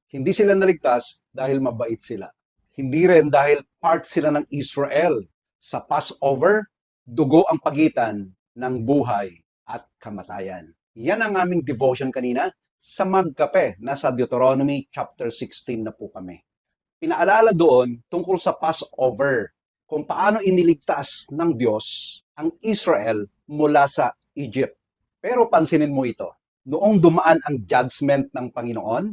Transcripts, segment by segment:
Hindi sila naligtas dahil mabait sila. Hindi rin dahil part sila ng Israel. Sa Passover, dugo ang pagitan ng buhay at kamatayan. Yan ang aming devotion kanina sa Magkape. Nasa Deuteronomy chapter 16 na po kami. Pinaalala doon tungkol sa Passover, kung paano iniligtas ng Diyos ang Israel mula sa Egypt. Pero pansinin mo ito, noong dumaan ang judgment ng Panginoon,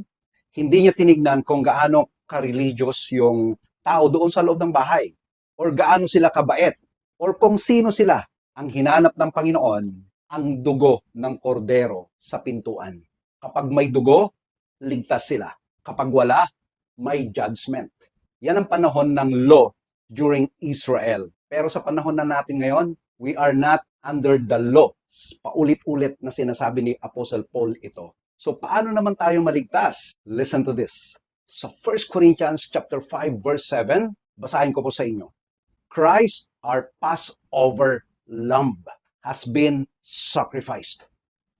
hindi niya tinignan kung gaano ka-religious yung tao doon sa loob ng bahay, or gaano sila kabait, or kung sino sila. Ang hinanap ng Panginoon, ang dugo ng kordero sa pintuan. Kapag may dugo, ligtas sila. Kapag wala, may judgment. Yan ang panahon ng law during Israel. Pero sa panahon na natin ngayon, we are not under the law. Paulit-ulit na sinasabi ni Apostle Paul ito. So paano naman tayo maligtas? Listen to this. Sa 1 Corinthians chapter 5 verse 7, basahin ko po sa inyo. Christ, our Passover lamb, has been sacrificed.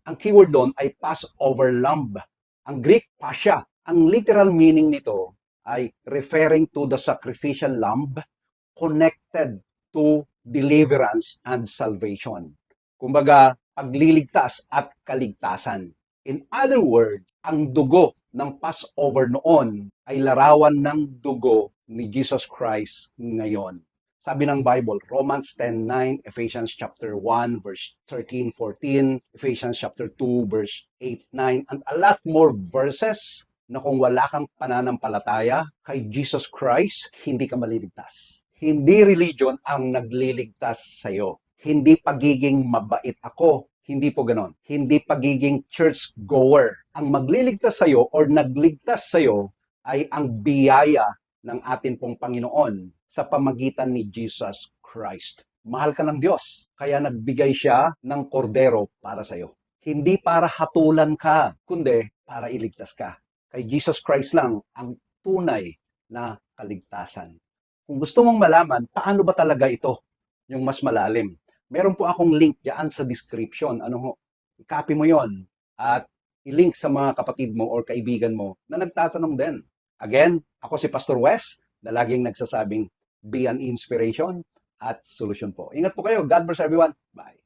Ang keyword doon ay Passover lamb. Ang Greek, pasya. Ang literal meaning nito ay referring to the sacrificial lamb connected to deliverance and salvation. Kumbaga, pagliligtas at kaligtasan. In other words, ang dugo ng Passover noon ay larawan ng dugo ni Jesus Christ ngayon. Sabi ng Bible, Romans 10:9, Ephesians chapter 1 verse 13-14, Ephesians chapter 2 verse 8-9, and a lot more verses na kung wala kang pananampalataya kay Jesus Christ, hindi ka maliligtas. Hindi religion ang nagliligtas sa'yo. Hindi pagiging mabait ako. Hindi po ganon. Hindi pagiging church goer. Ang magliligtas sa'yo or nagligtas sa'yo ay ang biyaya ng atin pong Panginoon sa pamagitan ni Jesus Christ. Mahal ka ng Diyos, kaya nagbigay siya ng kordero para sa'yo. Hindi para hatulan ka, kundi para iligtas ka. Kay Jesus Christ lang ang tunay na kaligtasan. Kung gusto mong malaman, paano ba talaga ito, yung mas malalim? Meron po akong link diyan sa description. I-copy mo yon at i-link sa mga kapatid mo or kaibigan mo na nagtatanong din. Again, ako si Pastor Wes, na laging nagsasabing, be an inspiration at solution po. Ingat po kayo. God bless everyone. Bye.